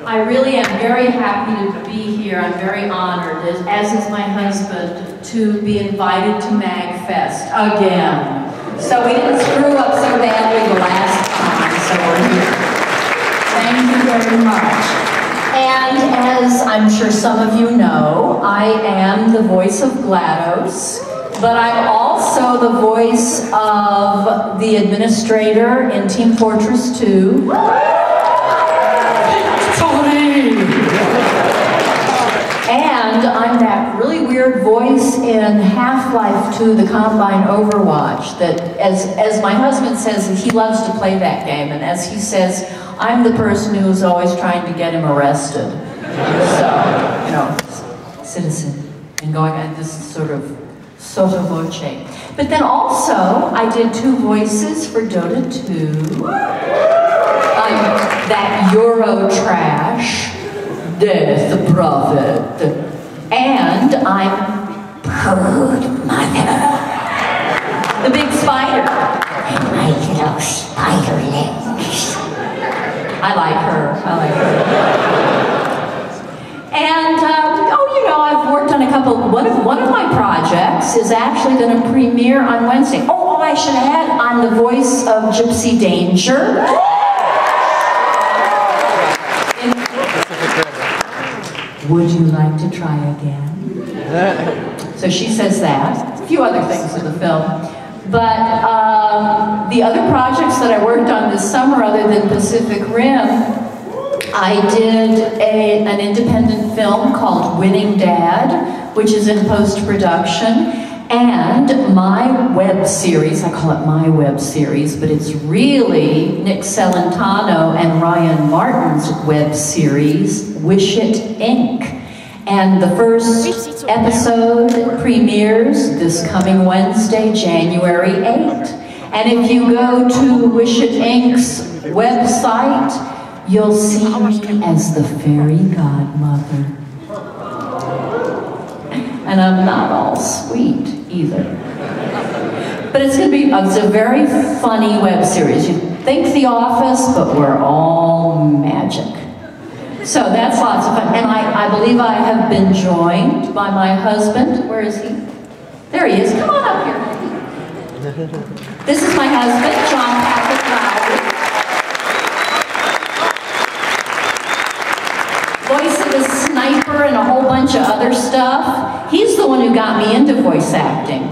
I really am very happy to be here. I'm very honored, as is my husband, to be invited to MAGFest again. So we didn't screw up so badly the last time, so we're here. Thank you very much. And as I'm sure some of you know, I am the voice of GLaDOS, but I'm also the voice of the administrator in Team Fortress 2. And I'm that really weird voice in Half-Life 2, the Combine Overwatch, that as my husband says, he loves to play that game, and as he says, I'm the person who's always trying to get him arrested. So, you know, citizen, and going on this sort of sotto voce. But then also, I did 2 voices for Dota 2. That Euro trash. Death the prophet, and I'm Good Mother, the big spider, and my little spider legs. I like her. And oh, you know, I've worked on a couple. One of my projects is actually going to premiere on Wednesday. Oh, I should add, I'm the voice of Gypsy Danger. Would you like to try again? So she says that. A few other things in the film. But the other projects that I worked on this summer, other than Pacific Rim, I did an independent film called Winning Dad, which is in post-production. And my web series, I call it my web series, but it's really Nick Celentano and Ryan Martin's web series, Wish It, Inc. And the first episode premieres this coming Wednesday, January 8th. And if you go to Wish It, Inc.'s website, you'll see me as the fairy godmother. And I'm not all sweet either. But it's going to be, it's a very funny web series. You think The Office, but we're all magic. So that's lots of fun. And I believe I have been joined by my husband. Where is he? There he is. Come on up here. This is my husband, John Patrick Lowry. Voice of the sniper and a whole bunch of other stuff. He's the one who got me into voice acting.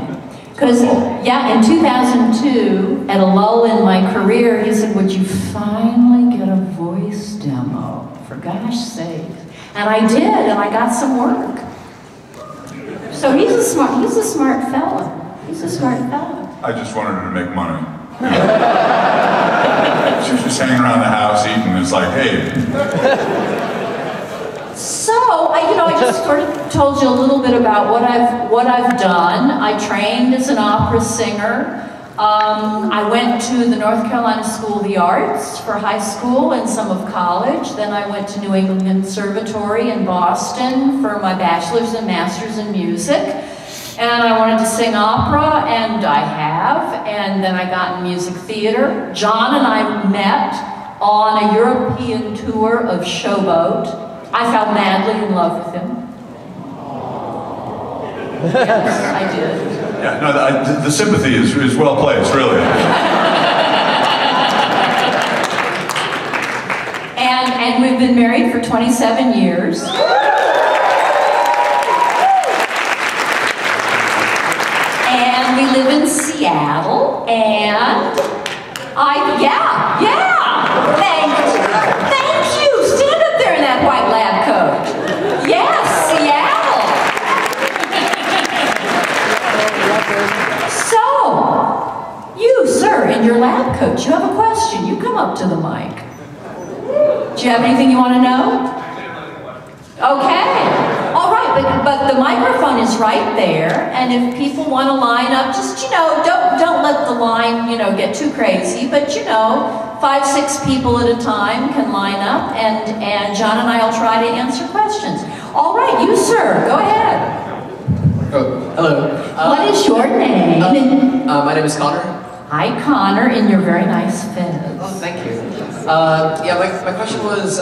Because, yeah, in 2002, at a lull in my career, he said, would you finally get a voice demo? For gosh sake. And I did, and I got some work. So he's a smart fella. He's a smart fella. I just wanted her to make money. She was just hanging around the house eating, it's like, hey. So, I just sort of told you a little bit about what I've done. I trained as an opera singer. I went to the North Carolina School of the Arts for high school and some of college. Then I went to New England Conservatory in Boston for my bachelor's and master's in music. And I wanted to sing opera, and I have. And then I got in music theater. John and I met on a European tour of Showboat. I fell madly in love with him. Yes, I did. Yeah, no, the sympathy is well placed, really. And we've been married for 27 years. And we live in Seattle, and thank you. Stand up there in that white lab coat. Yes, Seattle. So, you, sir, in your lab coat, you have a question. You come up to the mic. Do you have anything you want to know? Okay. All right, but the microphone is right there, and if people want to line up, just, don't let the line, get too crazy, but, 5, 6 people at a time can line up, and John and I will try to answer questions. All right, you, sir, go ahead. Oh, hello. What is your name? My name is Connor. Hi, Connor, in your very nice fez. Oh, thank you. Yeah, my question was,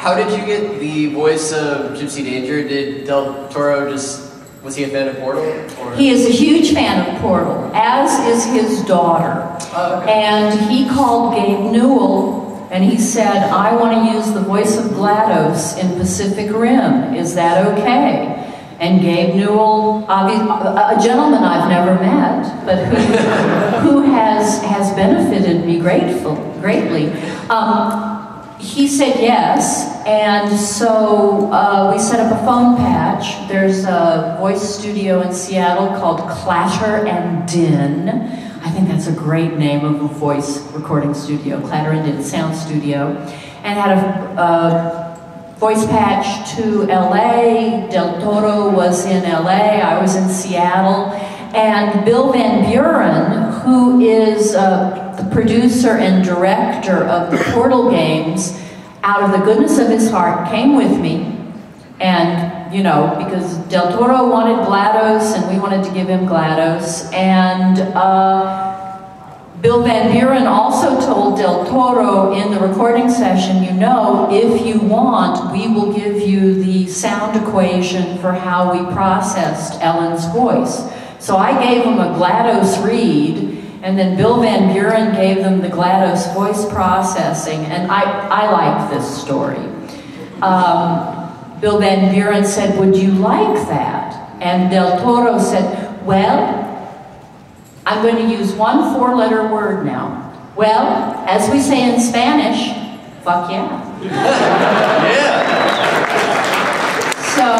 How did you get the voice of Gypsy Danger? Did Del Toro was he a fan of Portal? Or? He is a huge fan of Portal, as is his daughter. Oh, okay. And he called Gabe Newell and he said, I want to use the voice of GLaDOS in Pacific Rim. Is that okay? And Gabe Newell, a gentleman I've never met, but who has benefited me greatly. He said yes, and so we set up a phone patch. There's a voice studio in Seattle called Clatter and Din. I think that's a great name of a voice recording studio, Clatter and Din Sound Studio, and had a voice patch to LA. Del Toro was in LA, I was in Seattle, and Bill Van Buren, who is the producer and director of the Portal games, out of the goodness of his heart, came with me. And, you know, because Del Toro wanted GLaDOS and we wanted to give him GLaDOS. And Bill Van Buren also told Del Toro in the recording session, you know, if you want, we will give you the sound equation for how we processed Ellen's voice. So I gave him a GLaDOS read, and then Bill Van Buren gave them the GLaDOS voice processing, and I like this story. Bill Van Buren said, would you like that? And Del Toro said, well, I'm going to use one four-letter word now. Well, as we say in Spanish, fuck yeah. Yeah. So,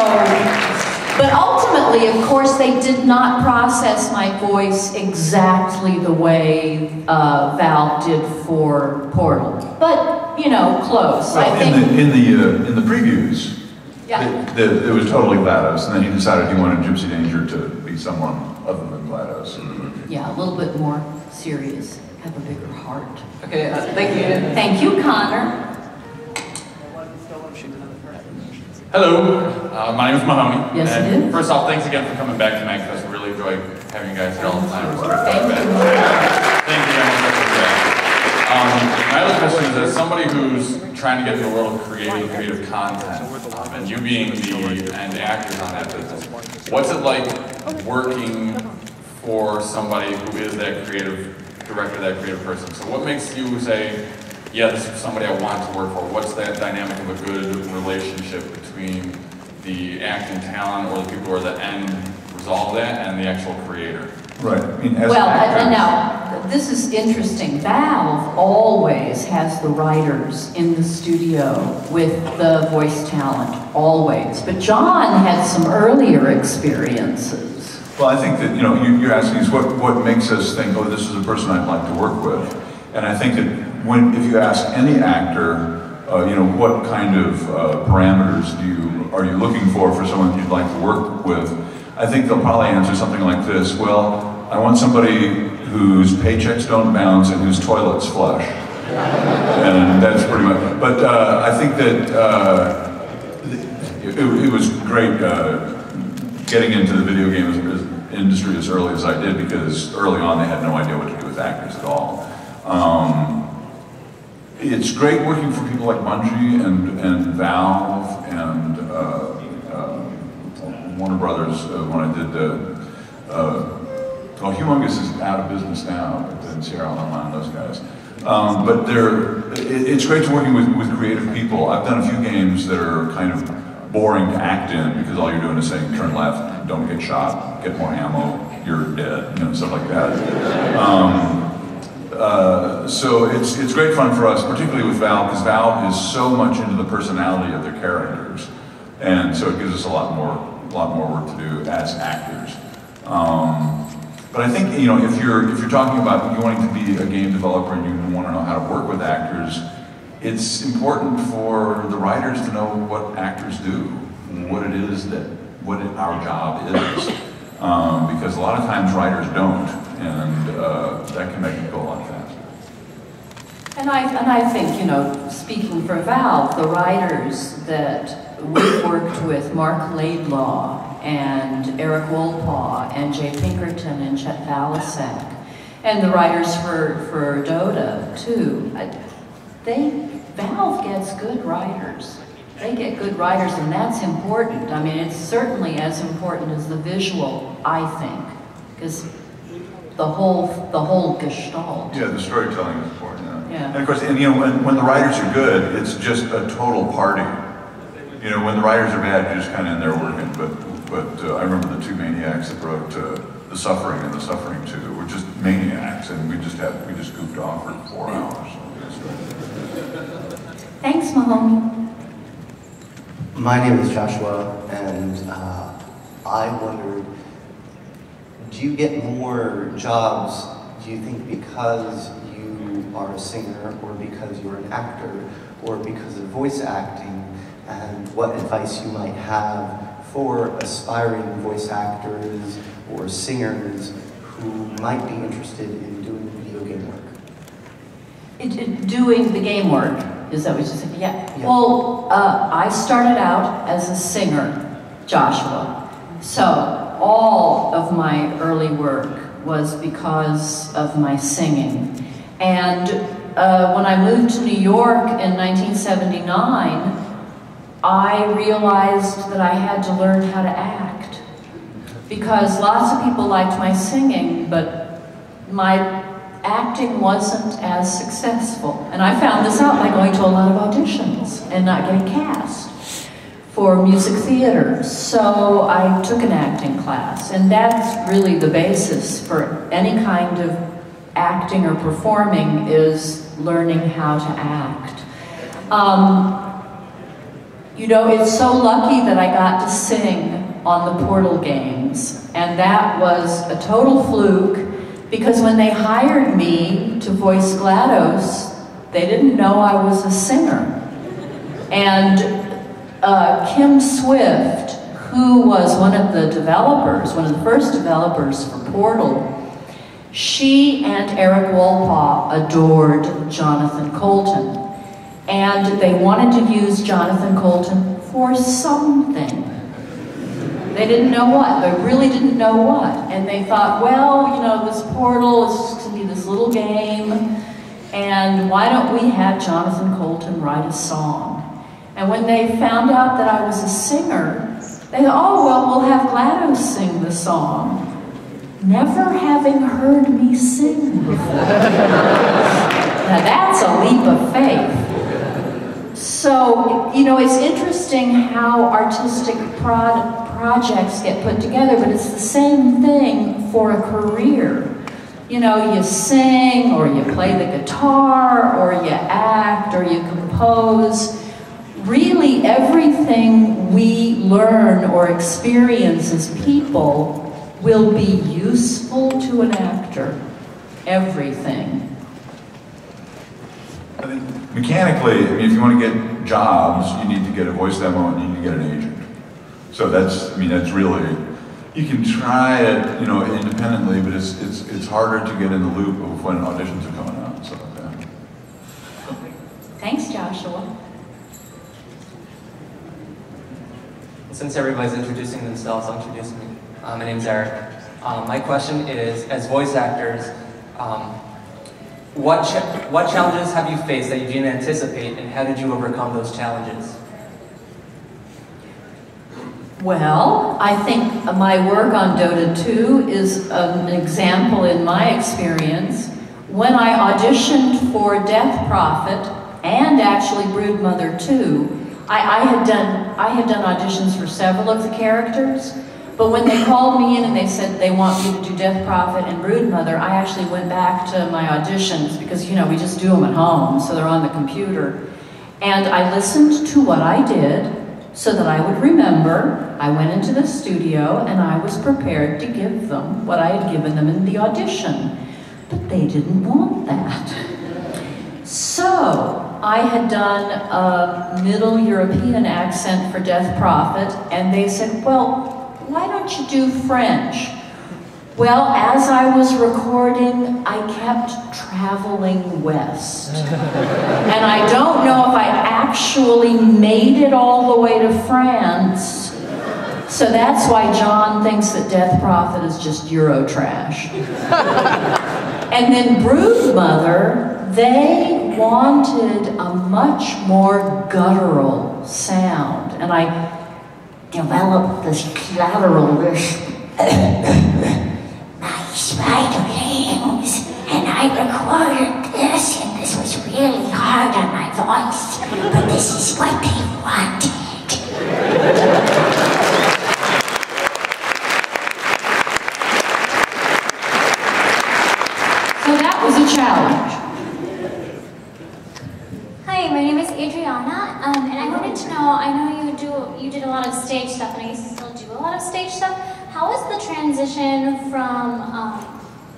but ultimately, of course, they did not process my voice exactly the way Valve did for Portal. But, you know, close. Well, I think in the previews, yeah. it was totally GLaDOS, and then he decided he wanted Gypsy Danger to be someone other than GLaDOS. Yeah, a little bit more serious. Have a bigger heart. Okay, thank you. Thank you, Connor. Hello, my name is Mahoney. Yes, and it is. First off, thanks again for coming back to MAGFest. We really enjoy having you guys here all the time. It's great to have you Thank back. Thank you very much for that. My other question is, as somebody who's trying to get into the world of creative content, and you being the end actors on that business, what's it like working for somebody who is that creative director, that creative person? So what makes you say, yeah, this is somebody I want to work for? What's that dynamic of a good relationship between the acting talent or the people who are the end result of that and the actual creator? Right. I mean, as Well, actors, and now, this is interesting. Valve always has the writers in the studio with the voice talent, always. But John had some earlier experiences. well, I think that, you know, you're asking us what makes us think, oh, this is a person I'd like to work with. And I think that if you ask any actor, you know, what kind of parameters are you looking for someone you'd like to work with, I think they'll probably answer something like this. Well, I want somebody whose paychecks don't bounce and whose toilets flush. And that's pretty much, but I think that it was great getting into the video game industry as early as I did, because early on they had no idea what to do with actors at all. It's great working for people like Bungie and Valve and Warner Brothers when I did well, Humongous is out of business now, but then Sierra Online, those guys. But it's great to working with creative people. I've done a few games that are kind of boring to act in because all you're doing is saying turn left, don't get shot, get more ammo, you're dead, you know, stuff like that. So it's great fun for us, particularly with Valve, because Valve is so much into the personality of their characters, and so it gives us a lot more work to do as actors. But I think, you know, if you're talking about you wanting to be a game developer and you want to know how to work with actors, it's important for the writers to know what actors do, what it is what our job is, because a lot of times writers don't, and that can make it go a lot faster. And I think, you know, speaking for Valve, the writers that we've worked with, Mark Laidlaw and Eric Wolpaw and Jay Pinkerton and Chet Balasek, and the writers for Dota too, Valve gets good writers. they get good writers, and that's important. I mean, it's certainly as important as the visual, I think, because the whole gestalt. Yeah, the storytelling is important. Yeah. And of course, and you know, when the writers are good, it's just a total party. You know, when the writers are bad, you're just kind of in there working. But I remember the two maniacs that wrote The Suffering and The Suffering 2 were just maniacs, and we just goofed off for 4 hours. Thanks, Mahoney. My name is Joshua, and I wondered, do you get more jobs, do you think, because you are a singer, or because you're an actor, or because of voice acting? And what advice you might have for aspiring voice actors or singers who might be interested in doing video game work? Doing the game work, is that what you said? Yeah. Well, I started out as a singer, Joshua. So all of my early work was because of my singing. And when I moved to New York in 1979, I realized that I had to learn how to act. Because lots of people liked my singing, but my acting wasn't as successful. And I found this out by going to a lot of auditions and not getting cast for music theater. So I took an acting class, and that's really the basis for any kind of acting or performing, is learning how to act. You know, it's so lucky that I got to sing on the Portal games, and that was a total fluke, because when they hired me to voice GLaDOS, they didn't know I was a singer. And Kim Swift, who was one of the developers, one of the first developers for Portal, she and Eric Wolpaw adored Jonathan Colton. And they wanted to use Jonathan Colton for something. They didn't know what. They really didn't know what. And they thought, well, you know, this Portal is just going to be this little game, and why don't we have Jonathan Colton write a song? And when they found out that I was a singer, they thought, oh, well, we'll have GLaDOS sing the song, never having heard me sing before. Now that's a leap of faith. So, you know, it's interesting how artistic projects get put together, but it's the same thing for a career. You know, you sing, or you play the guitar, or you act, or you compose. Really, everything we learn or experience as people will be useful to an actor. Everything. I think mechanically, I mean, if you want to get jobs, you need to get a voice demo and you need to get an agent. So that's, I mean, that's really, you can try it, you know, independently, but it's harder to get in the loop of when auditions are coming out and stuff like that. Thanks, Joshua. Since everybody's introducing themselves, I'll introduce me. My name's Eric. My question is, as voice actors, what challenges have you faced that you didn't anticipate, and how did you overcome those challenges? Well, I think my work on Dota 2 is an example in my experience. When I auditioned for Death Prophet and actually Broodmother 2, I had done auditions for several of the characters, but when they called me in and they said they want me to do Death Prophet and Broodmother, I actually went back to my auditions because, you know, we just do them at home, so they're on the computer. And I listened to what I did so that I would remember. I went into the studio and I was prepared to give them what I had given them in the audition. But they didn't want that. So I had done a Middle European accent for Death Prophet, and they said, well, why don't you do French? Well, as I was recording, I kept traveling west. And I don't know if I actually made it all the way to France. So that's why John thinks that Death Prophet is just Eurotrash. And then Broodmother, they wanted a much more guttural sound, and I developed this guttural, this my spiderlings, and I recorded this, and this was really hard on my voice, but this is what they wanted. So that was a challenge. Hi, my name is Adriana, and I wanted to know, I know you did a lot of stage stuff, and I still do a lot of stage stuff. How is the transition from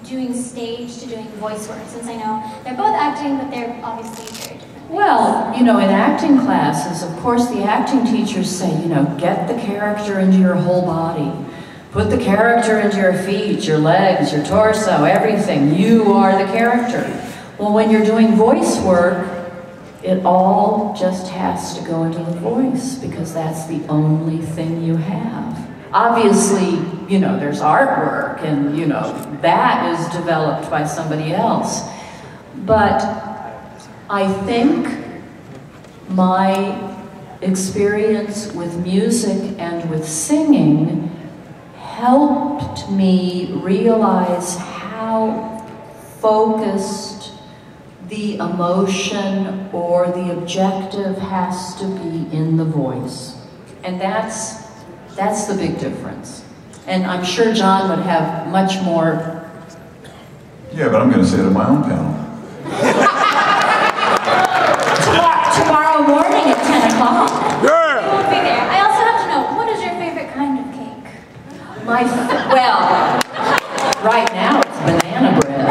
doing stage to doing voice work, since I know they're both acting, but they're obviously very different? Well, you know, in acting classes, of course, the acting teachers say, you know, get the character into your whole body. Put the character into your feet, your legs, your torso, everything. You are the character. Well, when you're doing voice work, it all just has to go into the voice, because that's the only thing you have. Obviously, you know, there's artwork, and, you know, that is developed by somebody else. But I think my experience with music and with singing helped me realize how focused the emotion or the objective has to be in the voice. And that's the big difference. And I'm sure John would have much more. Yeah, but I'm going to say it at my own panel. Tomorrow morning at 10 o'clock. I won't be there. I also have to know, what is your favorite kind of cake? Well, right now it's banana bread.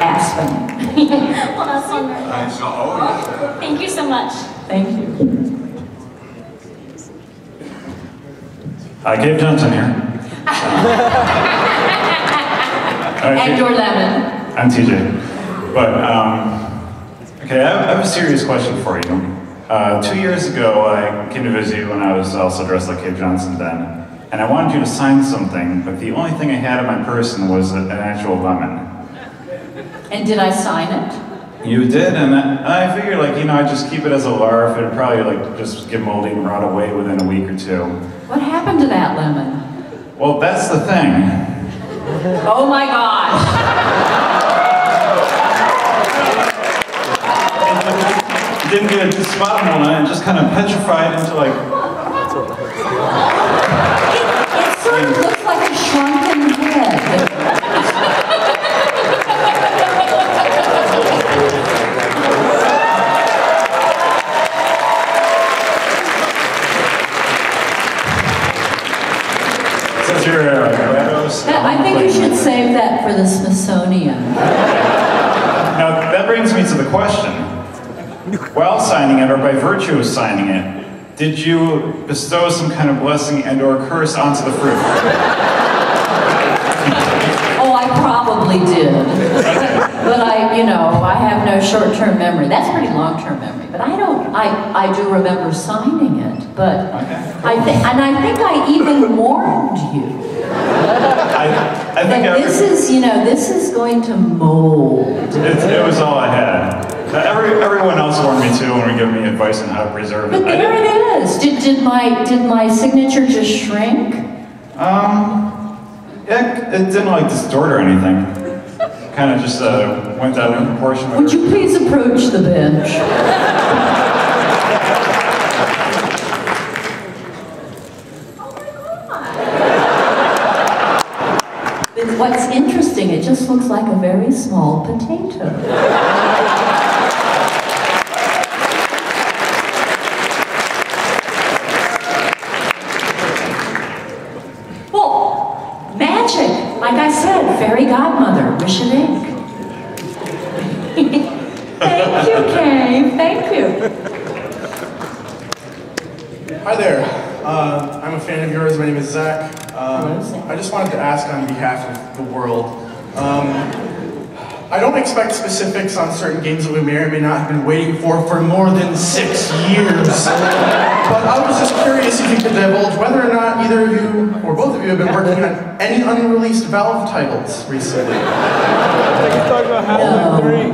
Aspen. Well, that's wonderful. Thank you so much. Thank you. Hi, Gabe Johnson here. And your lemon. I'm TJ. But, okay, I have a serious question for you. 2 years ago, I came to visit you when I was also dressed like Gabe Johnson then. And I wanted you to sign something, but the only thing I had in my person was an actual lemon. And did I sign it? You did, and I figured, like, you know, I'd just keep it as a larf. It'd probably, like, just get moldy and rot away within a week or two. What happened to that lemon? Well, that's the thing. Oh my gosh! It didn't get a spot on it, it just kind of petrified into, like... It sort of looks like a shrunken head. I think you should save that for the Smithsonian. Now, that brings me to the question. While signing it, or by virtue of signing it, did you bestow some kind of blessing and or curse onto the fruit? Oh, I probably did. But I have no short-term memory. That's pretty long-term memory. But I do remember signing it. But I think I even warned you. I think this is going to mold. It was all I had. Everyone else warned me too when we give me advice on how to preserve it. But there it is. Did my signature just shrink? It didn't like distort or anything. Kind of just went out in proportion. Would you please approach the bench? What's interesting, it just looks like a very small potato. Well, magic. Like I said, fairy godmother, wish and ink. Thank you, Kay. Thank you. Hi there. I'm a fan of yours. My name is Zach. I just wanted to ask on behalf of the world. I don't expect specifics on certain games that we may or may not have been waiting for more than 6 years. But I was just curious if you could divulge whether or not either of you, or both of you, have been working on any unreleased Valve titles recently.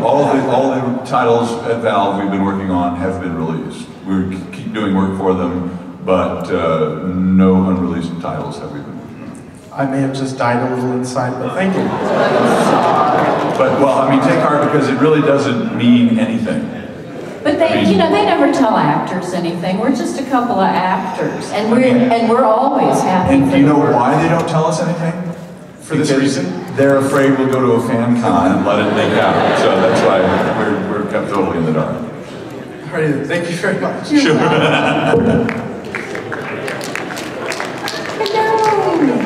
All the titles at Valve we've been working on have been released. we keep doing work for them, but no unreleased titles have we been. I may have just died a little inside, but thank you. But, well, I mean, take heart because it really doesn't mean anything. But they, you know, they never tell actors anything. We're just a couple of actors, and we're always happy. And do you know why they don't tell us anything? For this reason? They're afraid we'll go to a fan con and let it leak out. So that's why we're kept totally in the dark. All right, thank you very much. Sure.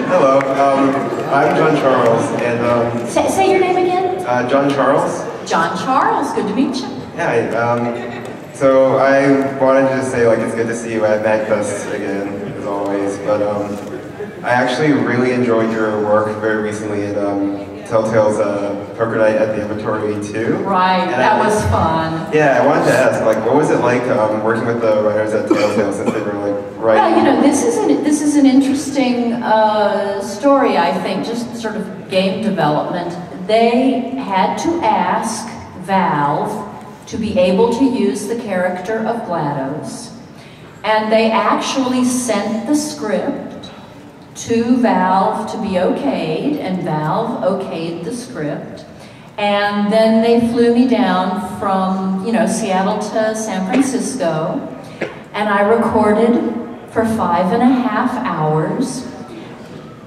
Hello, I'm John Charles, and say your name again. John Charles. John Charles, good to meet you. Yeah, so I wanted to say, like, it's good to see you at MAGFest again, as always, but I actually really enjoyed your work very recently at Telltale's Poker Night at the Inventory 2. Right, and that was fun. Yeah, I wanted to ask, like, what was it like working with the writers at Telltale since they were, like, writing? Well, you know, this is an interesting story, I think, just sort of game development. They had to ask Valve to be able to use the character of GLaDOS, and they actually sent the script to Valve to be okayed, and Valve okayed the script. And then they flew me down from, you know, Seattle to San Francisco, and I recorded for 5.5 hours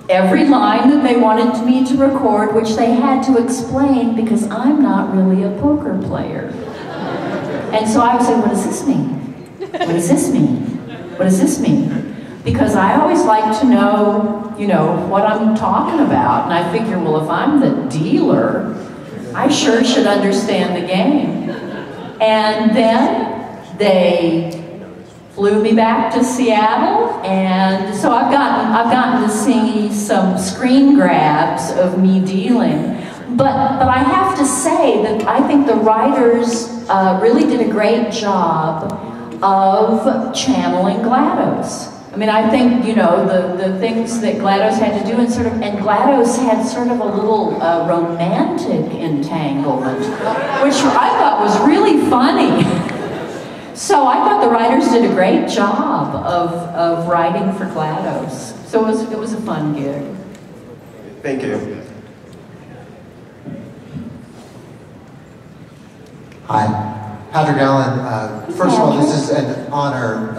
every line that they wanted me to record, which they had to explain because I'm not really a poker player. And so I would say, what does this mean? What does this mean? What does this mean? Because I always like to know, you know, what I'm talking about. And I figure, well, if I'm the dealer, I sure should understand the game. And then they flew me back to Seattle, and so I've gotten to see some screen grabs of me dealing. But I have to say that I think the writers really did a great job of channeling GLaDOS. I mean, I think, you know, the things that GLaDOS had to do, and GLaDOS had sort of a little romantic entanglement, which I thought was really funny. So I thought the writers did a great job of writing for GLaDOS. So it was a fun gig. Thank you. Hi, Patrick Allen. First of all, this is an honor.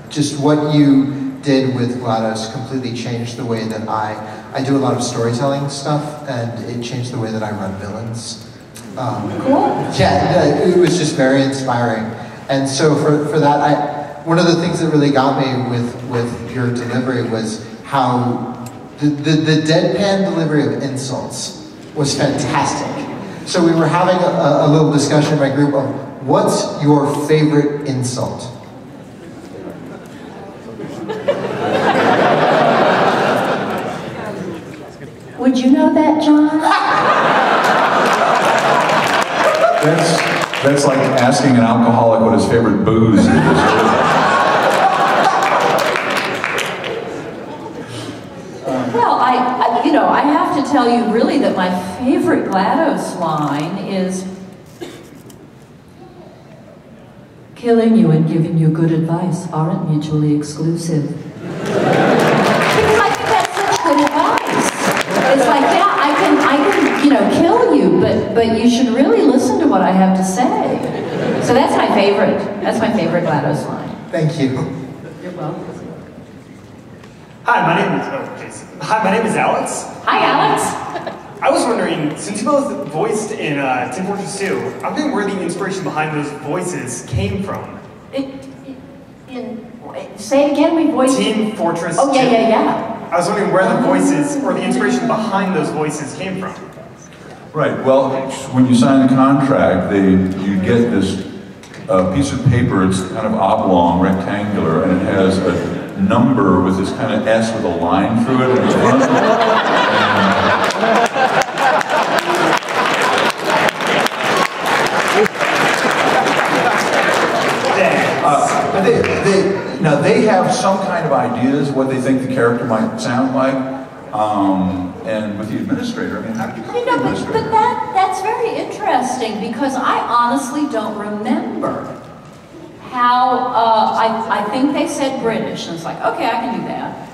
Just what you did with GLaDOS completely changed the way that I do a lot of storytelling stuff, and it changed the way that I run villains. Cool. Yeah, it was just very inspiring. And so for that, one of the things that really got me with your delivery was how the deadpan delivery of insults was fantastic. So we were having a little discussion in my group of what's your favorite insult? Would you know that, John? That's like asking an alcoholic what his favorite booze is. Well, you know, I have to tell you really that my favorite GLaDOS line is killing you and giving you good advice aren't mutually exclusive. Because I think that's such good advice. It's like, yeah, I can, you know, kill you, but you should really listen to what I have to say. So that's my favorite. That's my favorite GLaDOS line. Thank you. You're welcome. Hi, my name is Alex. Hi, Alex. I was wondering, since you both voiced in Team Fortress 2, I'm wondering where the inspiration behind those voices came from. Say it again, we voiced... Team Fortress 2. Oh, yeah. I was wondering where the voices, or the inspiration behind those voices came from. Right, well, when you sign the contract, you get this piece of paper, it's kind of oblong, rectangular, and it has a number with this kind of S with a line through it. Now they have some kind of ideas what they think the character might sound like, and with the administrator, I mean, how did you come to the administrator? But that's very interesting because I honestly don't remember how, I think they said British, and it's like, okay, I can do that.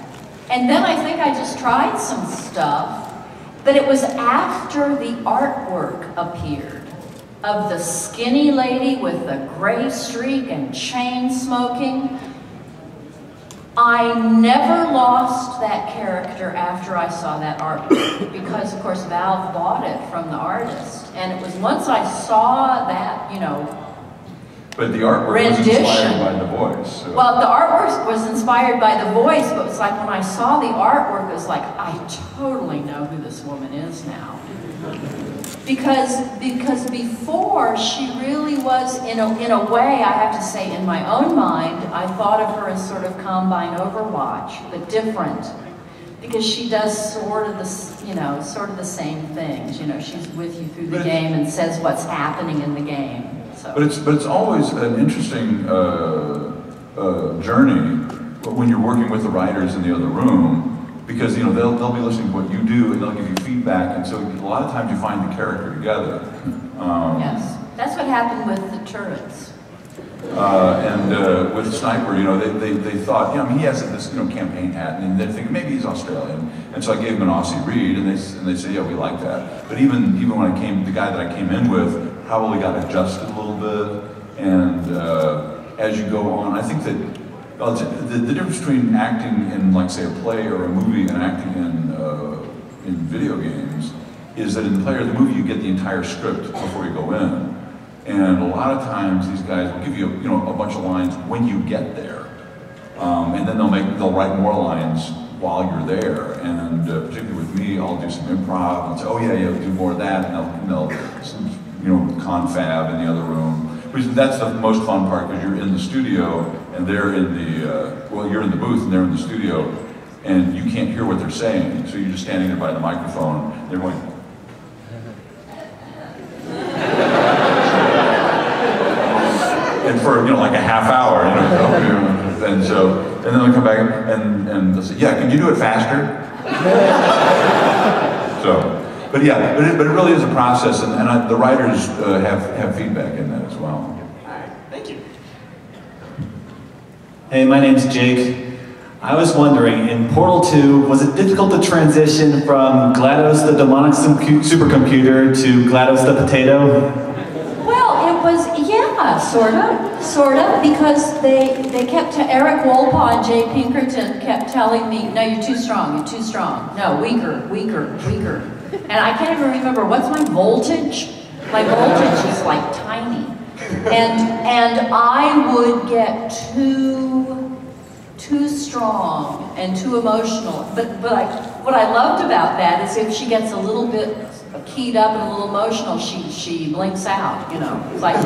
And then I think I just tried some stuff, but it was after the artwork appeared of the skinny lady with the gray streak and chain smoking. I never lost that character after I saw that artwork because, of course, Valve bought it from the artist. And it was once I saw that, you know, but the artwork was inspired by the voice. So. Well, the artwork was inspired by the voice, but it's like when I saw the artwork, it was like, I totally know who this woman is now. Because before, she really was, in a way, I have to say, in my own mind, I thought of her as sort of Combine Overwatch, but different. Because she does sort of the, you know, sort of the same things. You know, she's with you through the game and says what's happening in the game. So. But it's always an interesting journey when you're working with the writers in the other room. Because, you know, they'll be listening to what you do and they'll give you feedback, and so a lot of times you find the character together. Yes, that's what happened with the turrets. And with Sniper, you know, they thought, you know, I mean, he has this, you know, campaign hat, and they're thinking maybe he's Australian, and so I gave him an Aussie read, and they said, yeah, we like that. But even when the guy that I came in with probably got adjusted a little bit, and as you go on, I think that. Well, the difference between acting in, like, say, a play or a movie and acting in video games is that in the play or the movie you get the entire script before you go in, and a lot of times these guys will give you a bunch of lines when you get there, and then they'll write more lines while you're there, and particularly with me, I'll do some improv and say, oh yeah, do more of that, and they'll confab in the other room. That's the most fun part, because you're in the studio and they're in the, you're in the booth and they're in the studio, and you can't hear what they're saying, so you're just standing there by the microphone, they're going, and for, like a half hour, and then they'll come back and they'll say, yeah, can you do it faster? But yeah, but it really is a process, and the writers have feedback in that as well. All right, thank you. Hey, my name's Jake. I was wondering, in Portal 2, was it difficult to transition from GLaDOS the demonic supercomputer to GLaDOS the potato? Well, it was, yeah, sort of, because they kept, Eric Wolpaw and Jay Pinkerton kept telling me, no, you're too strong, no, weaker. And I can't even remember, what's my voltage? My voltage is like tiny. And I would get too strong and too emotional. But what I loved about that is if she gets a little bit keyed up and a little emotional, she blinks out, It's like, nope,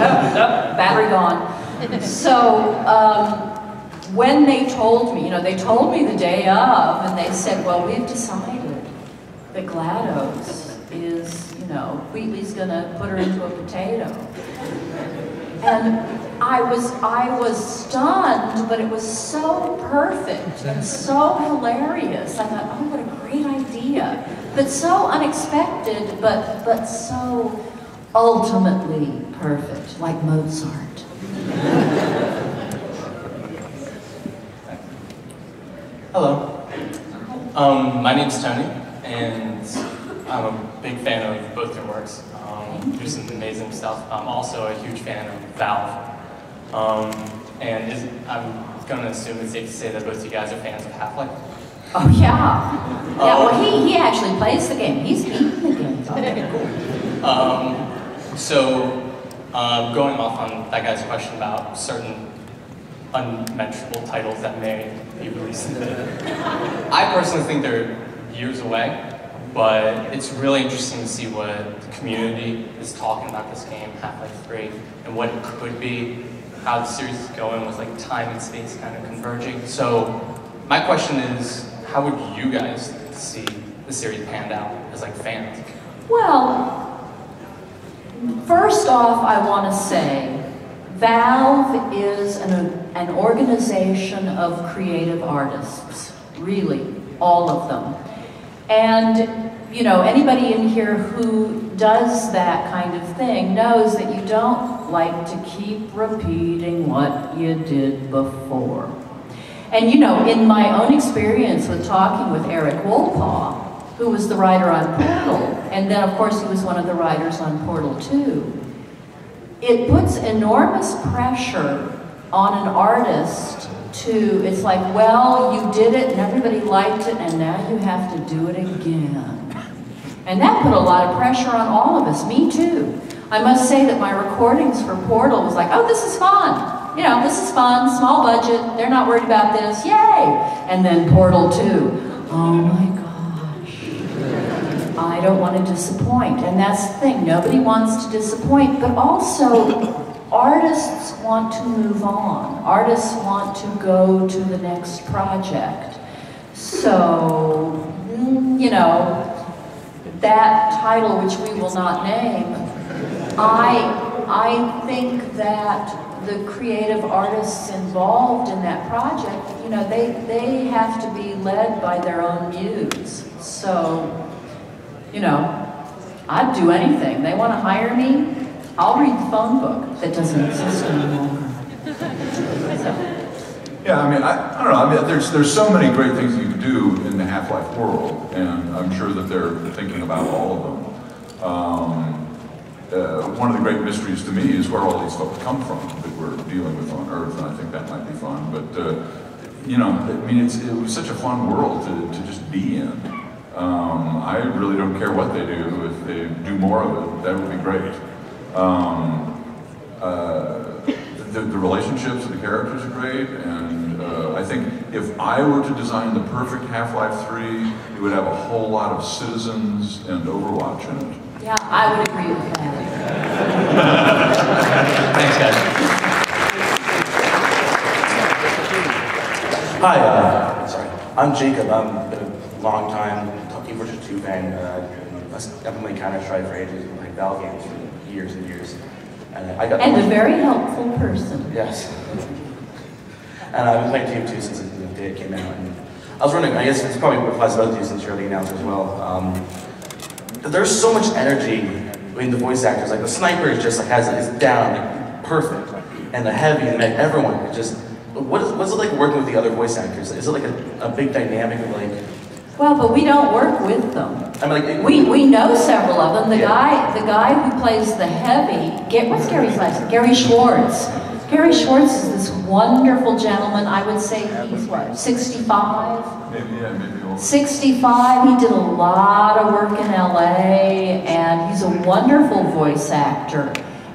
battery gone. So when they told me, they told me the day of, and they said, well, we've decided that GLaDOS is, Wheatley's gonna put her into a potato. And I was stunned, but it was so perfect and so hilarious. I thought, oh, what a great idea. But so unexpected, but so ultimately perfect, like Mozart. Hello. My name's Tony, and I'm a big fan of both your works. Do some amazing stuff. I'm also a huge fan of Valve. I'm going to assume it's safe to say that both of you guys are fans of Half-Life. Oh, yeah. Yeah, well, he actually plays the game. He's beaten the game. Going off on that guy's question about certain unmentionable titles that may be released. I personally think they're years away, but it's really interesting to see what the community is talking about this game, Half-Life 3, and what it could be, how the series is going with like time and space kind of converging. So my question is, how would you guys see the series panned out as like fans? Well, first off, I want to say Valve is an organization of creative artists, really, all of them. And, anybody in here who does that kind of thing knows that you don't like to keep repeating what you did before. And you know, in my own experience with talking with Eric Wolpaw, who was the writer on Portal, and then of course he was one of the writers on Portal 2, it puts enormous pressure on an artist to, it's like, well, you did it and everybody liked it and now you have to do it again. And that put a lot of pressure on all of us, me too. I must say that my recordings for Portal was like, oh, this is fun. You know, this is fun, small budget, they're not worried about this, yay! And then Portal 2, oh my gosh, I don't want to disappoint. And that's the thing, nobody wants to disappoint, but also artists want to move on. Artists want to go to the next project. So, you know, that title, which we will not name, I think that the creative artists involved in that project, you know, they have to be led by their own muse. So, you know, I'd do anything. They want to hire me, I'll read the phone book that doesn't exist anymore. Yeah, I mean, I don't know. I mean, there's so many great things you can do in the Half-Life world, and I'm sure that they're thinking about all of them. One of the great mysteries to me is where all these folks come from that we're dealing with on Earth, and I think that might be fun. But you know, I mean, it was such a fun world to just be in. I really don't care what they do. If they do more of it, that would be great. The relationships of the characters are great, and I think if I were to design the perfect Half-Life 3, it would have a whole lot of Citizens and Overwatch in it. Yeah, I would agree with that. Thanks, guys. Hi, sorry. I'm Jacob. I'm been a long time Team Fortress 2 fan. I've been playing Counter-Strike for ages, and playing Valve games for years and years. And a very helpful person. Yes. And I've been playing Team 2 since the day it came out. And I was wondering, I guess this probably applies to both of you since you're the announcer as well. There's so much energy in the voice actors. Like the sniper is just like is down, like perfect, and the heavy and like everyone is just. What's it like working with the other voice actors? Is it like a big dynamic of like? Well, but we don't work with them. I mean, like we know several of them. The guy who plays the heavy. What's Gary's last name? Gary Schwartz. Gary Schwartz is this wonderful gentleman. I would say he's what, 65? Maybe, yeah, maybe older. 65. He did a lot of work in LA, and he's a wonderful voice actor.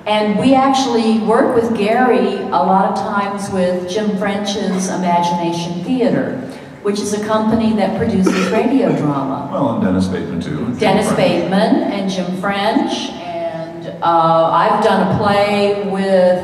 And we actually work with Gary a lot of times with Jim French's Imagination Theater, which is a company that produces radio drama. Well, and Dennis Bateman too. Dennis Bateman and Jim French, and I've done a play with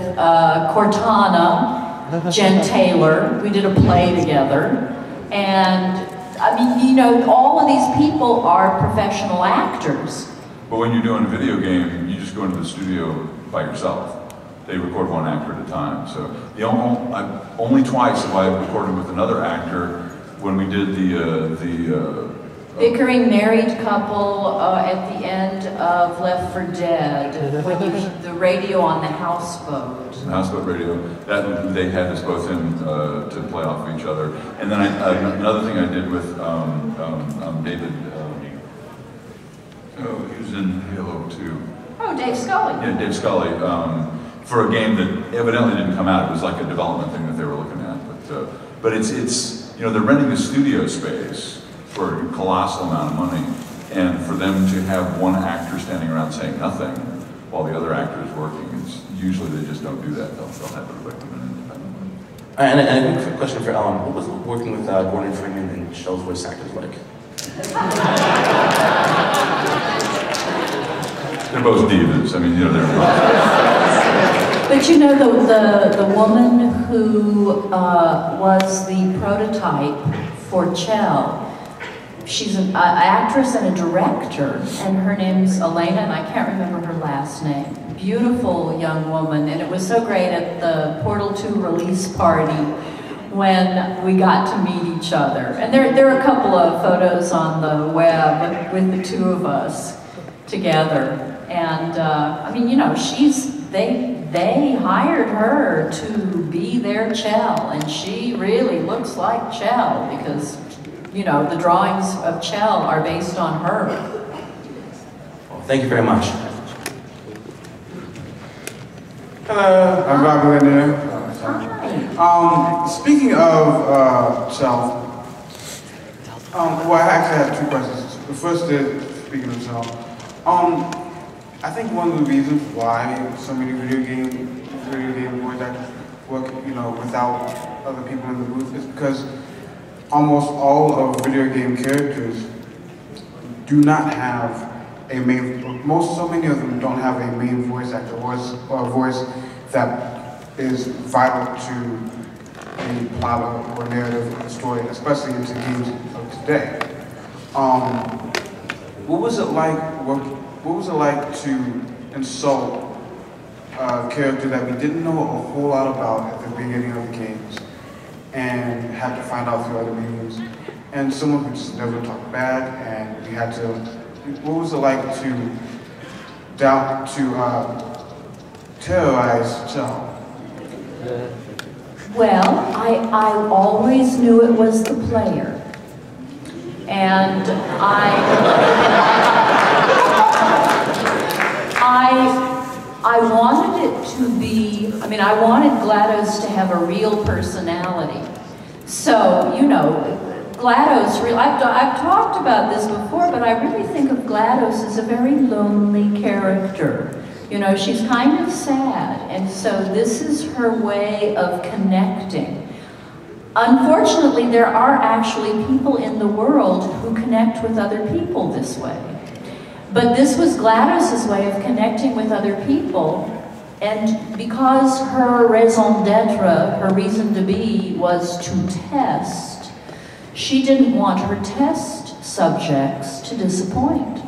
Cortana, Jen Taylor. We did a play together, and I mean, you know, all of these people are professional actors. But when you're doing a video game, you just go into the studio by yourself. They record one actor at a time. So only twice have I recorded with another actor. When we did the bickering married couple at the end of Left 4 Dead, when the radio on the houseboat. The houseboat radio. They had us both in to play off of each other. And then another thing I did with David. He was in Halo 2. Oh, Dave Scully. Yeah, Dave Scully. For a game that evidently didn't come out. It was like a development thing that they were looking at. But it's you know, they're renting a studio space for a colossal amount of money, and for them to have one actor standing around saying nothing while the other actor is working, usually they just don't do that. They'll have everybody come in independently. And a quick question for Ellen. What was working with Gordon Freeman and Shell's voice actors like? They're both divas. I mean, you know, they're both. But you know, the woman who was the prototype for Chell, she's an actress and a director, and her name's Elena, and I can't remember her last name. Beautiful young woman, and it was so great at the Portal 2 release party when we got to meet each other. And there are a couple of photos on the web with the two of us together. And I mean, you know, they they hired her to be their Chell, and she really looks like Chell because, you know, the drawings of Chell are based on her. Well, thank you very much. Hello, I'm Robert Linder. Hi. Speaking of Chell, well, I actually have two questions. The first is, speaking of Chell, I think one of the reasons why so many video game voice actors work, you know, without other people in the booth is because almost all of video game characters do not have a main, so many of them don't have a main voice actor or a voice that is vital to a plot or narrative of the story, especially into games of today. What was it like to insult a character that we didn't know a whole lot about at the beginning of the games and had to find out through other mediums, and someone who just never talked back, and we had to, what was it like to terrorize Chell? Well, I always knew it was the player. And I wanted it to be, I mean, I wanted GLaDOS to have a real personality. So, you know, GLaDOS, I've talked about this before, but I really think of GLaDOS as a very lonely character. You know, she's kind of sad, and so this is her way of connecting. Unfortunately, there are actually people in the world who connect with other people this way. But this was GLaDOS's way of connecting with other people, and because her raison d'etre, her reason to be, was to test, she didn't want her test subjects to disappoint.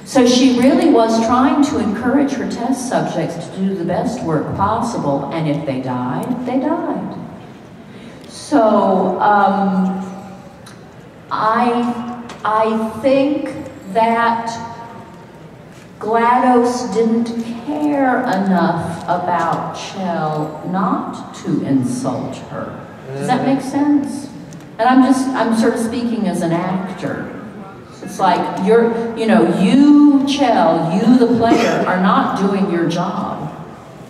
So she really was trying to encourage her test subjects to do the best work possible, and if they died, they died. So I think that GLaDOS didn't care enough about Chell not to insult her. Does that make sense? And I'm sort of speaking as an actor. It's like you know, Chell, you the player, are not doing your job.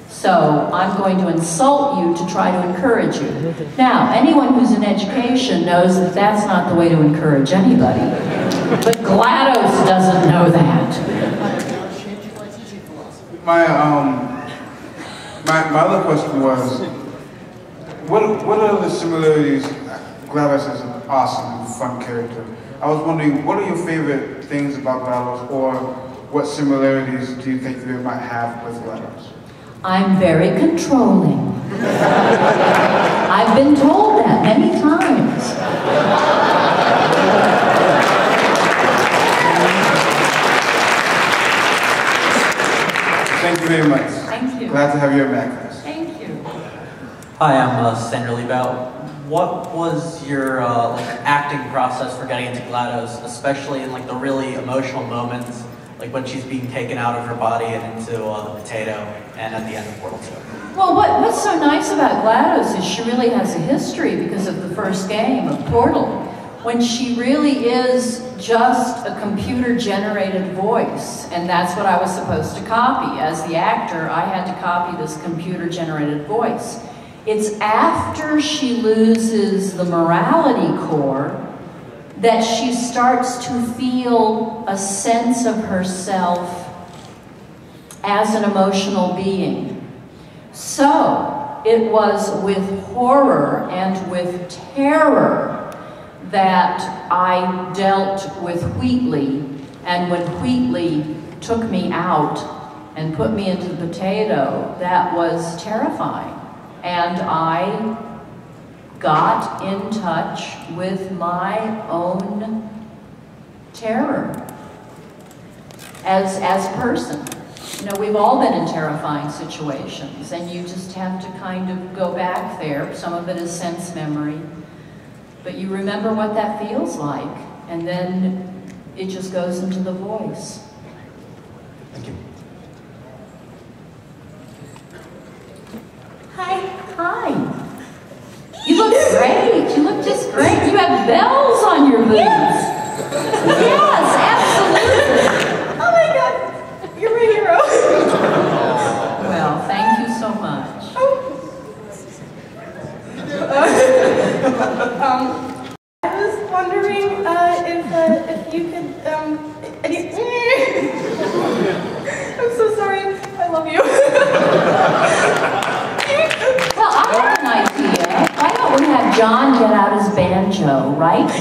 So I'm going to insult you to try to encourage you. Now, anyone who's in education knows that that's not the way to encourage anybody. But GLaDOS doesn't know that. My other question was, what are the similarities? GLaDOS is an awesome and fun character. I was wondering, what are your favorite things about GLaDOS, or what similarities do you think you might have with GLaDOS? I'm very controlling. I've been told that many times. Thank you very much. Thank you. Glad to have you at MAGFest. Thank you. Hi, I'm Sandra Liebau. What was your acting process for getting into GLaDOS, especially in like the really emotional moments, like when she's being taken out of her body and into the potato, and at the end of Portal 2? Well, what's so nice about GLaDOS is she really has a history because of the first game of Portal, when she really is just a computer-generated voice, and that's what I was supposed to copy. As the actor, I had to copy this computer-generated voice. It's after she loses the morality core that she starts to feel a sense of herself as an emotional being. So it was with horror and with terror that I dealt with Wheatley, and when Wheatley took me out and put me into the potato, that was terrifying. And I got in touch with my own terror as a person. You know, we've all been in terrifying situations, and you just have to kind of go back there. Some of it is sense memory, but you remember what that feels like, and then it just goes into the voice. Thank you. Hi. You look great. You look just great. You have bells on your boots. Yes, absolutely. Oh my God, you're my hero. Well, thank you so much. I was wondering if you could I'm so sorry. I love you. Well, I have an idea. Why don't we have John get out his banjo right now?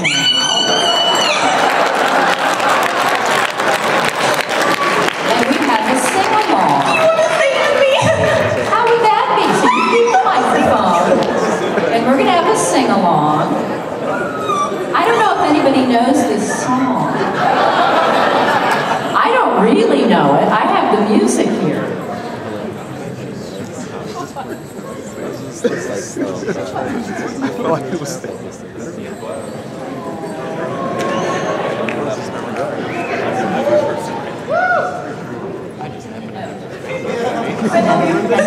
And we have a sing-along. You want to sing with me? How would that be? So you keep the microphone, and we're going to have a sing-along. I don't know if anybody knows this song. I don't really know it. I have the music here.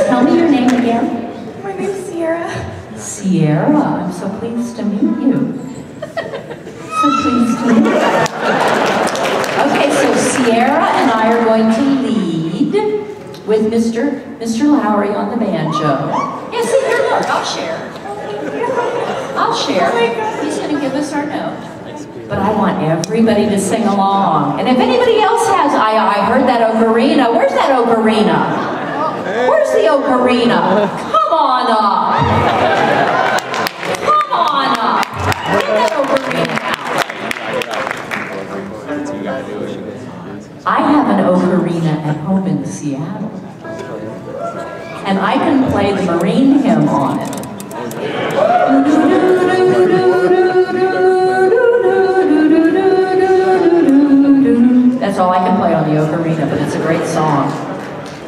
Tell me your name again. My name's Sierra. Sierra, I'm so pleased to meet you. So pleased to meet you. Okay, so Sierra and I are going to lead with Mr. Lowry on the banjo. Yeah, see here, look, I'll share. I'll share. He's going to give us our note. But I want everybody to sing along. And if anybody else has, I heard that ocarina. Where's that ocarina? Where's the ocarina? Come on up. Come on up. Get that ocarina out. I have an ocarina at home in Seattle. And I can play the Marine hymn on it. That's all I can play on the ocarina, but it's a great song.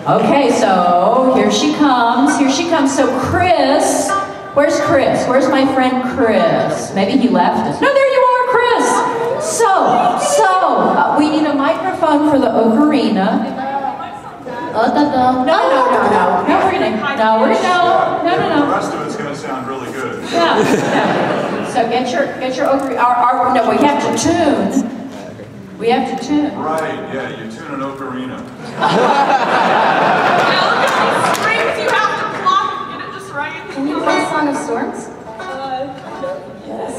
Okay, so here she comes. Here she comes. So Chris, where's Chris? Where's my friend Chris? Maybe he left us. No, there you are, Chris. So we need a microphone for the ocarina. No, we're gonna. The rest of it's gonna sound really good. Yeah. So get your ocarina. No, we have to tune. We have to tune. Right, yeah, you tune an ocarina. Strings you have to block and get it just right. Can you play Song of Storms? Yes.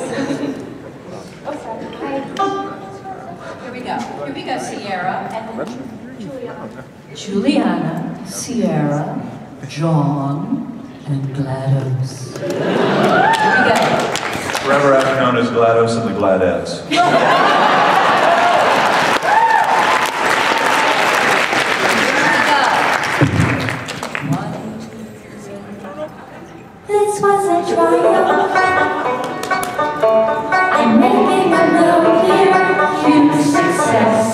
Oh, sorry. Here we go. Here we go, Sierra. And Juliana, Sierra, John, and GLaDOS. Here we go. Forever after known as GLaDOS and the GLaDettes. This was a triumph. I'm making a note here, huge success.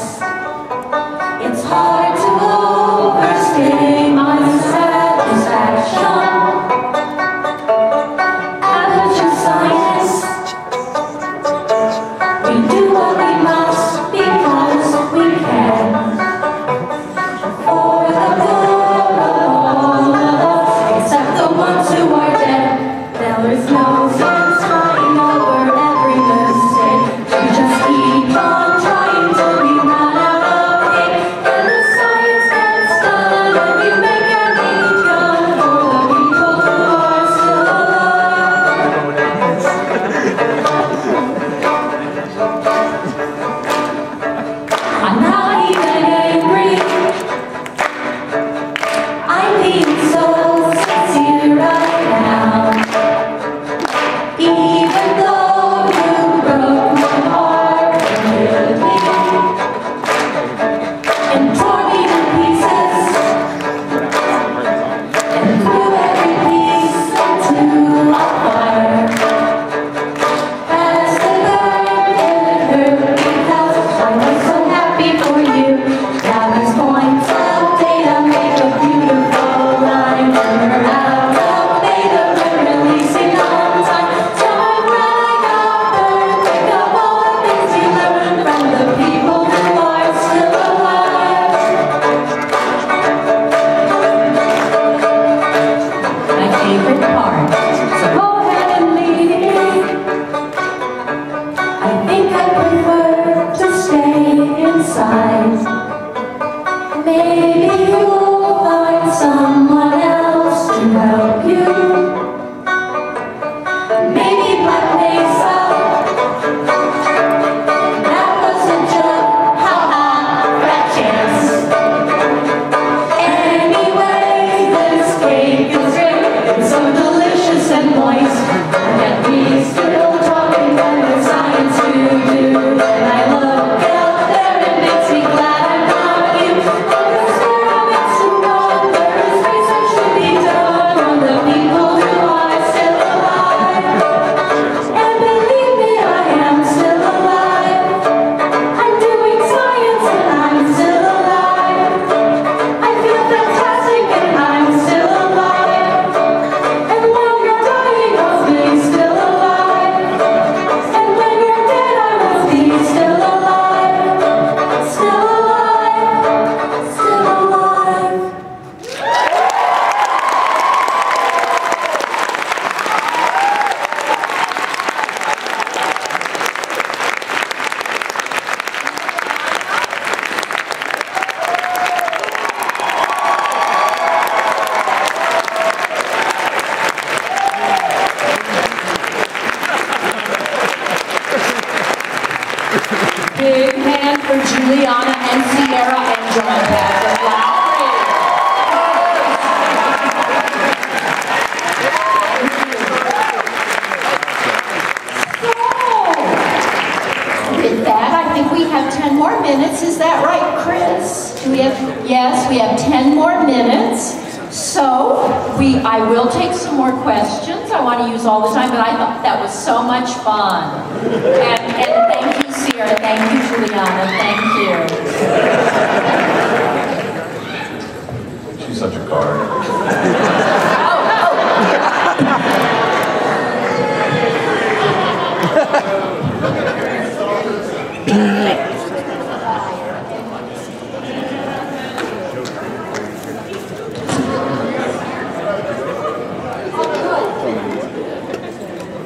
It's hard to overstate my satisfaction. Amateur science, we do what we must. Big hand for Juliana and Sierra and John Patrick Lowry. With that, I think we have 10 more minutes. Is that right, Chris? Do we have? Yes, we have 10 more minutes. So, I will take some more questions. I want to use all the time, but I thought that was so much fun. And thank you, Sierra. Thank you, Juliana. Thank you. She's such a card.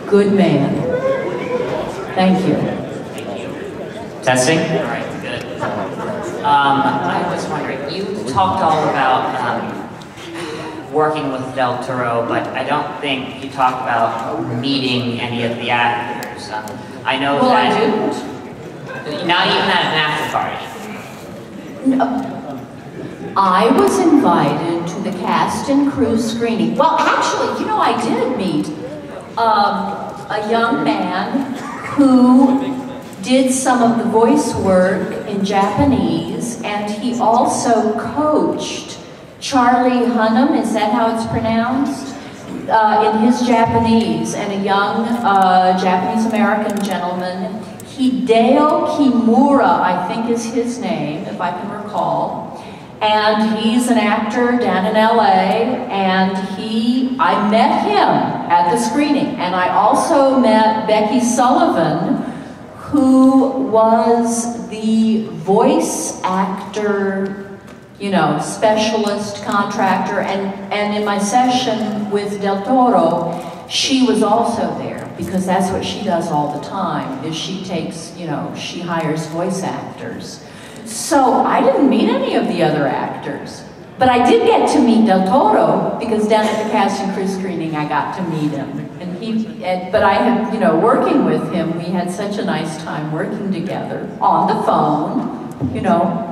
Good man. Thank you. Testing? All right, good. I was wondering, you talked all about working with Del Toro, but I don't think you talked about meeting any of the actors. I know that... I didn't. Not even at an after party. No. I was invited to the cast and crew screening. Well, actually, you know, I did meet a young man who did some of the voice work in Japanese, and he also coached Charlie Hunnam, is that how it's pronounced? In his Japanese, and a young Japanese-American gentleman, Hideo Kimura, I think is his name, if I can recall. And he's an actor down in LA, and I met him at the screening. And I also met Becky Sullivan, who was the voice actor, you know, specialist, contractor, and in my session with Del Toro, she was also there, because that's what she does all the time, is she takes, you know, she hires voice actors. So I didn't meet any of the other actors, but I did get to meet Del Toro, because down at the cast and crew screening I got to meet him. But I had, you know, working with him, we had such a nice time working together on the phone. You know,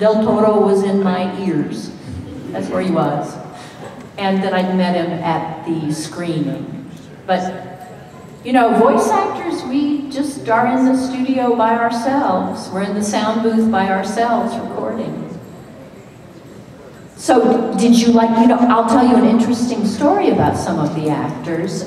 Del Toro was in my ears. That's where he was. And then I met him at the screening. But, you know, voice actors, we just are in the studio by ourselves. We're in the sound booth by ourselves recording. So did you like, you know, I'll tell you an interesting story about some of the actors.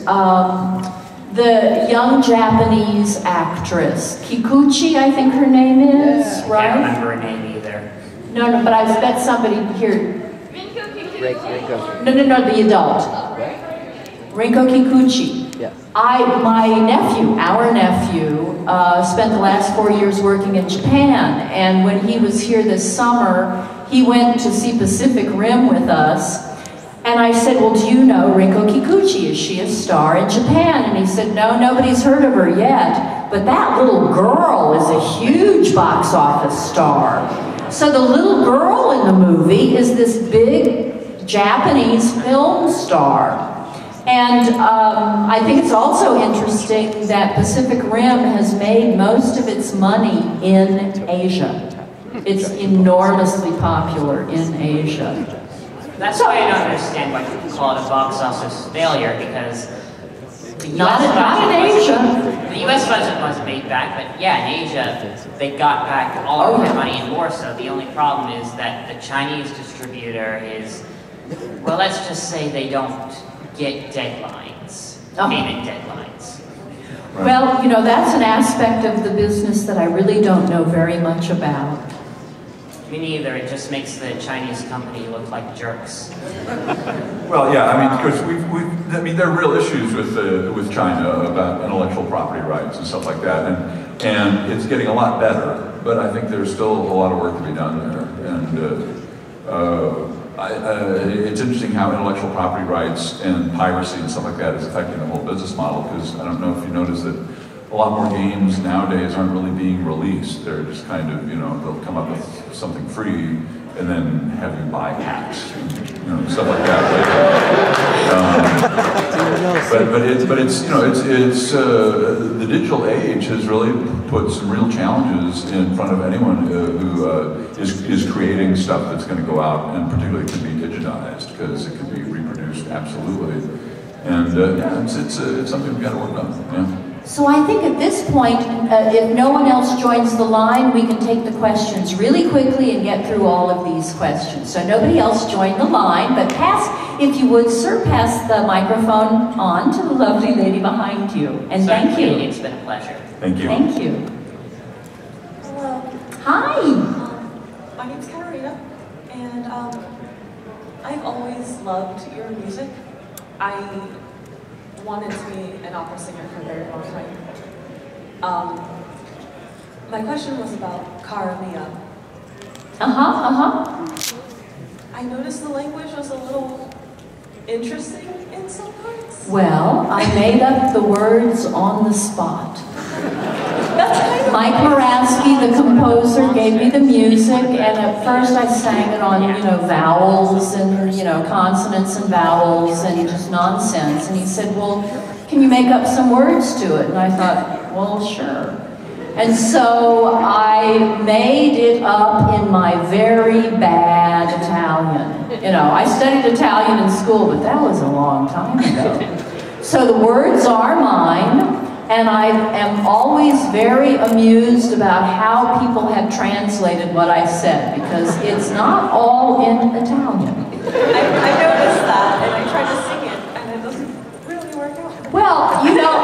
The young Japanese actress, Kikuchi, I think her name is, right? I can't remember her name either. No, no, but I bet somebody here. No, the adult. Rinko Kikuchi. Yes. Our nephew, spent the last 4 years working in Japan, and when he was here this summer, he went to see Pacific Rim with us, and I said, well, do you know Rinko Kikuchi? Is she a star in Japan? And he said, no, nobody's heard of her yet, but that little girl is a huge box office star. So the little girl in the movie is this big Japanese film star. And I think it's also interesting that Pacific Rim has made most of its money in Asia. It's enormously popular in Asia. That's why I don't understand why people call it a box office failure, because the Not in Asia. The US budget was made back, but yeah, in Asia, they got back all of their money and more so. The only problem is that the Chinese distributor is, well, let's just say they don't get deadlines, payment deadlines. Well, you know, that's an aspect of the business that I really don't know very much about. Me neither. It just makes the Chinese company look like jerks. Well, yeah, I mean, because I mean, there are real issues with China about intellectual property rights and stuff like that, and it's getting a lot better, but I think there's still a lot of work to be done there, and it's interesting how intellectual property rights and piracy and stuff like that is affecting the whole business model, because I don't know if you noticed that a lot more games nowadays aren't really being released. They're just kind of, you know, they'll come up with something free and then have you buy hacks, and, you know, stuff like that. But it's, you know, it's the digital age has really put some real challenges in front of anyone who is creating stuff that's going to go out, and particularly can be digitized because it can be reproduced absolutely. And yeah, it's something we've got to work on. Yeah. So I think at this point, if no one else joins the line, we can take the questions really quickly and get through all of these questions. So nobody else joined the line, but if you would, sir, pass the microphone on to the lovely lady behind you. And thank you. It's been a pleasure. Thank you. Thank you. Hello. Hi. My name's Katarina, and I've always loved your music. I wanted to be an opera singer for a very long time. My question was about Cara Mia. I noticed the language was a little interesting in some parts. Well, I made up the words on the spot. Mike Moransky, the composer, gave me the music, and at first I sang it on, you know, vowels and, you know, consonants and vowels and just nonsense. And he said, well, can you make up some words to it? And I thought, well, sure. And so I made it up in my very bad Italian. You know, I studied Italian in school, but that was a long time ago. So the words are mine. And I am always very amused about how people have translated what I said, because it's not all in Italian. I noticed that, and I tried to sing it, and it doesn't really work out. Well, you know,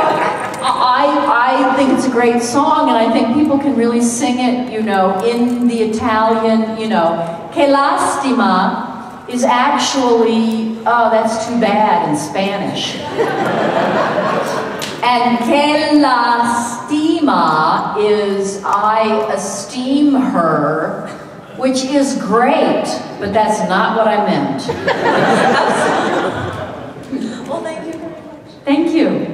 I think it's a great song, and I think people can really sing it, you know, in the Italian, you know. Che lastima is actually, oh, that's too bad in Spanish. And que la stima is I esteem her, which is great, but that's not what I meant. Well, thank you very much. Thank you.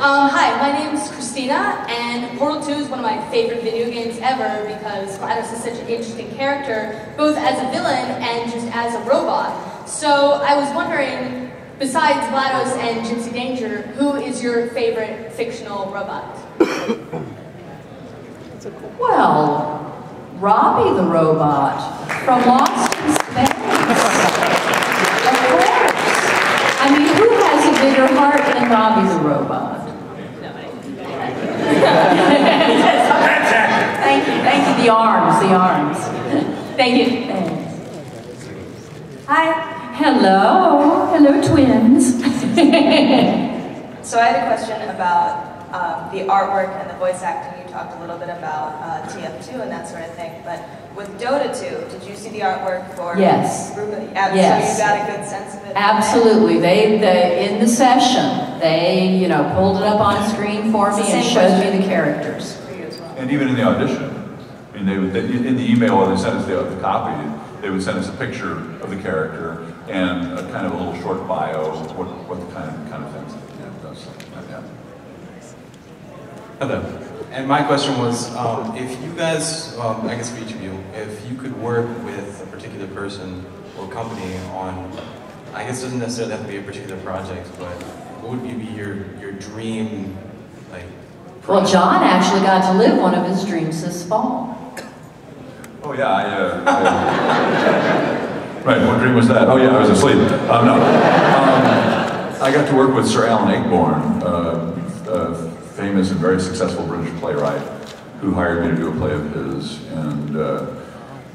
Hi, my name is Christina, and Portal 2 is one of my favorite video games ever because GLaDOS is such an interesting character, both as a villain and just as a robot. So I was wondering, besides GLaDOS and Gypsy Danger, who is your favorite fictional robot? Well, Robbie the robot from Lost in Space. Of course. I mean, who has a bigger heart than Robbie the robot? Thank you, the arms. Thank you, thanks. Hi. Hello, twins. So I had a question about the artwork and the voice acting. You talked a little bit about TF2 and that sort of thing, but with Dota 2, did you see the artwork for Yes. Ruben? Yes. So you got a good sense of it? Absolutely. They in the session, they, you know, pulled it up on screen for me and showed me the characters. And even in the audition, I mean, they in the email when they sent us the copy, they would send us a picture of the character and a kind of a little short bio of what the kind of things it does. Yeah. Hello. And my question was, if you guys, I guess for each of you, if you could work with a particular person or company on, I guess it doesn't necessarily have to be a particular project, but what would be your dream, like? Well, John actually got to live one of his dreams this fall. Oh yeah, right, what dream was that? Oh yeah, I was asleep. I got to work with Sir Alan Ayckbourn, a famous and very successful British playwright, who hired me to do a play of his. And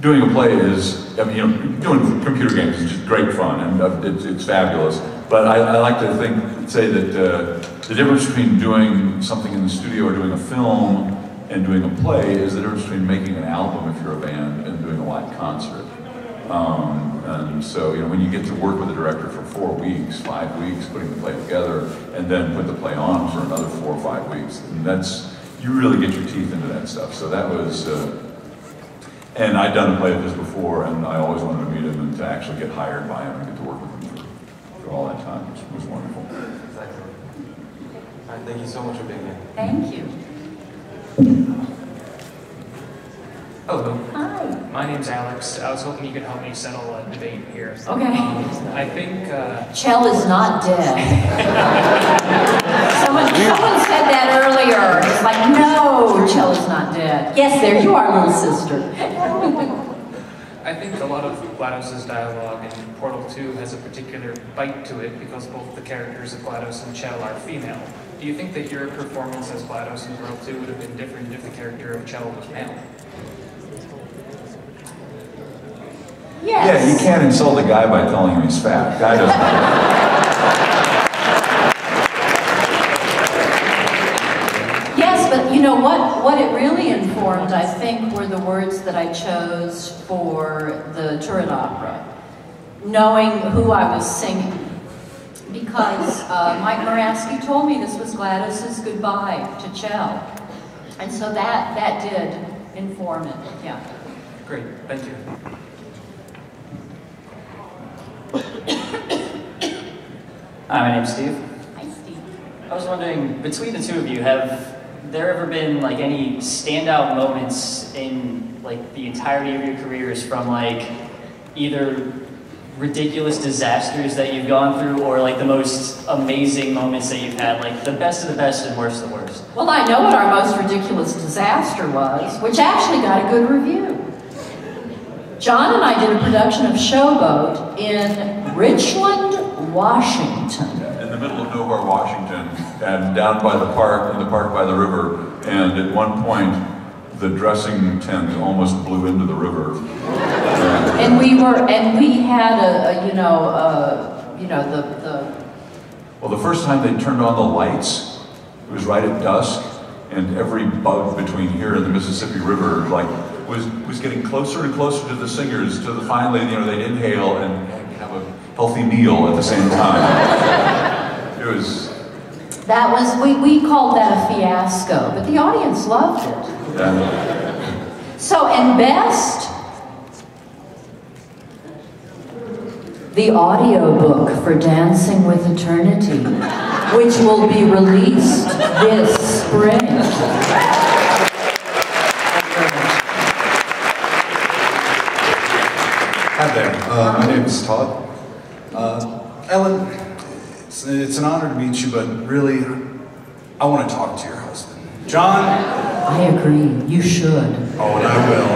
doing a play is, I mean, you know, doing computer games is just great fun, and it's fabulous. But I like to say that the difference between doing something in the studio or doing a film and doing a play is the difference between making an album if you're a band and doing a live concert. And so, you know, when you get to work with a director for 4 weeks, 5 weeks, putting the play together, and then put the play on for another 4 or 5 weeks, and you really get your teeth into that stuff. So that was, and I'd done a play of his before, and I always wanted to meet him and to actually get hired by him and get to work with him for all that time, which was wonderful. Exactly. All right, thank you so much for being here. Thank you. Hello. Hi. My name's Alex. I was hoping you could help me settle a debate here. Okay. I think... Chell is not dead. someone said that earlier. It's like, no, Chell is not dead. Yes, there you are, little sister. I think a lot of GLaDOS' dialogue in Portal 2 has a particular bite to it because both the characters of GLaDOS and Chell are female. Do you think that your performance as GLaDOS in Portal 2 would have been different if the character of Chell was male? Yes. Yeah, you can't insult a guy by telling him he's fat. Guy doesn't. Yes, but you know what it really informed, I think, were the words that I chose for the Turin opera. Knowing who I was singing. Because Mike Moransky told me this was GLaDOS' goodbye to Chell. And so that did inform it, yeah. Great, thank you. Hi, my name's Steve. Hi, Steve. I was wondering, between the two of you, have there ever been like any standout moments in like the entirety of your careers from like either ridiculous disasters that you've gone through or like the most amazing moments that you've had, like the best of the best and worst of the worst? Well, I know what our most ridiculous disaster was, which actually got a good review. John and I did a production of Showboat in Richland, Washington. In the middle of nowhere, Washington, and down by the park, in the park by the river, and at one point, the dressing tent almost blew into the river. And we had Well, the first time they turned on the lights, it was right at dusk, and every bug between here and the Mississippi River, like, was getting closer and closer to the singers, to the finally, they'd inhale and have a healthy meal at the same time. It was... That was, we called that a fiasco, but the audience loved it. Yeah. So, and best, the audiobook for Dancing with Eternity, which will be released this spring. Hi there, my name is Todd. Ellen, it's an honor to meet you, but really, I want to talk to your husband. John? I agree, you should. Oh, and I will.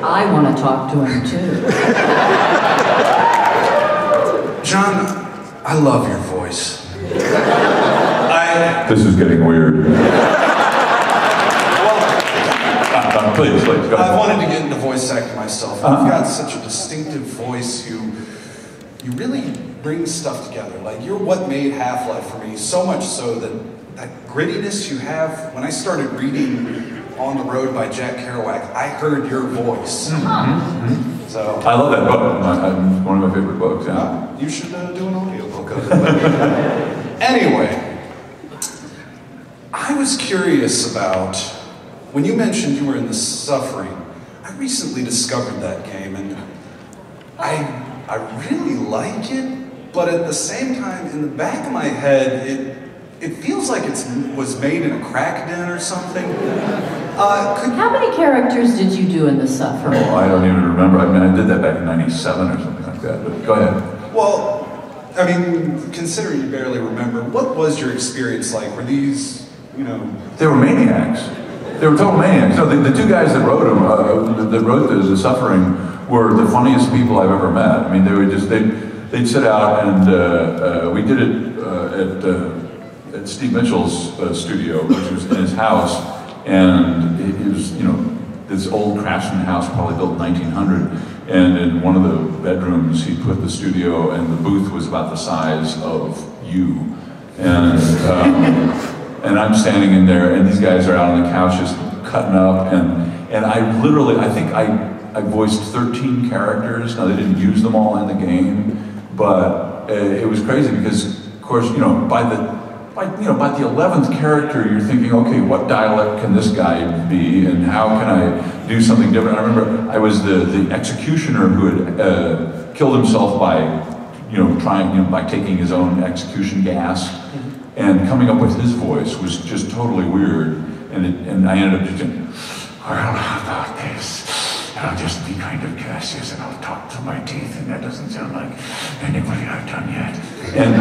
I want to talk to him too. John, I love your voice. This is getting weird. Please, go ahead. I wanted to get into voice acting myself. You've got such a distinctive voice. You really bring stuff together. Like, you're what made Half-Life for me, so much so that grittiness you have, when I started reading On the Road by Jack Kerouac, I heard your voice. Mm-hmm. So I love that book. It's one of my favorite books. Yeah. You should do an audiobook of it. Anyway, I was curious about, when you mentioned you were in The Suffering, I recently discovered that game, and I really like it, but at the same time, in the back of my head, it feels like it was made in a crack den or something. How many characters did you do in The Suffering? Oh, I don't even remember. I mean, I did that back in '97 or something like that, but go ahead. Well, I mean, considering you barely remember, what was your experience like? Were these, They were maniacs. They were total maniacs. No, the two guys that wrote them, that wrote The Suffering, were the funniest people I've ever met. I mean, they would they'd sit out and we did it at Steve Mitchell's studio, which was in his house, and it was, this old craftsman house, probably built in 1900, and in one of the bedrooms he put the studio, and the booth was about the size of you, and I'm standing in there, and these guys are out on the couch just cutting up, and I literally, I think I voiced 13 characters. Now, they didn't use them all in the game, but it was crazy because, of course, by the 11th character, you're thinking, okay, what dialect can this guy be, and how can I do something different? I remember I was the executioner who had killed himself by, by taking his own execution gas, and coming up with his voice was just totally weird, and I ended up just going, I don't know about this. I'll just be kind of Cassius and I'll talk to my teeth, and that doesn't sound like anybody I've done yet. And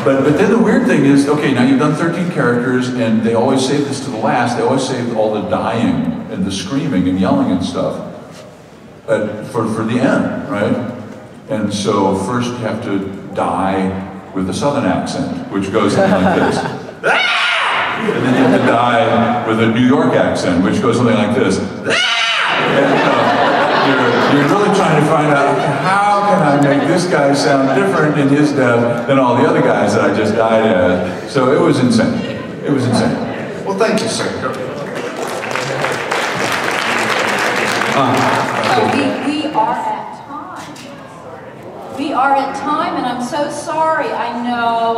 but then the weird thing is, okay, now you've done 13 characters, and they always save this to the last. They always save all the dying and the screaming and yelling and stuff for the end, right? And so first you have to die with a southern accent, which goes something like this. And then you have to die with a New York accent, which goes something like this. And, you're really trying to find out, how can I make this guy sound different in his death than all the other guys that I just died as? So it was insane. It was insane. Well, thank you, sir. We are at time. We are at time, and I'm so sorry. I know.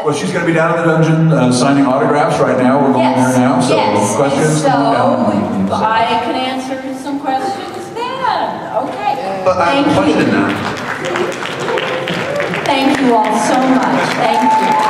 Well, she's going to be down in the dungeon signing autographs right now. We're going there now. So questions? So I can answer some questions then. Okay. But I have a question now. Thank you all so much. Thank you.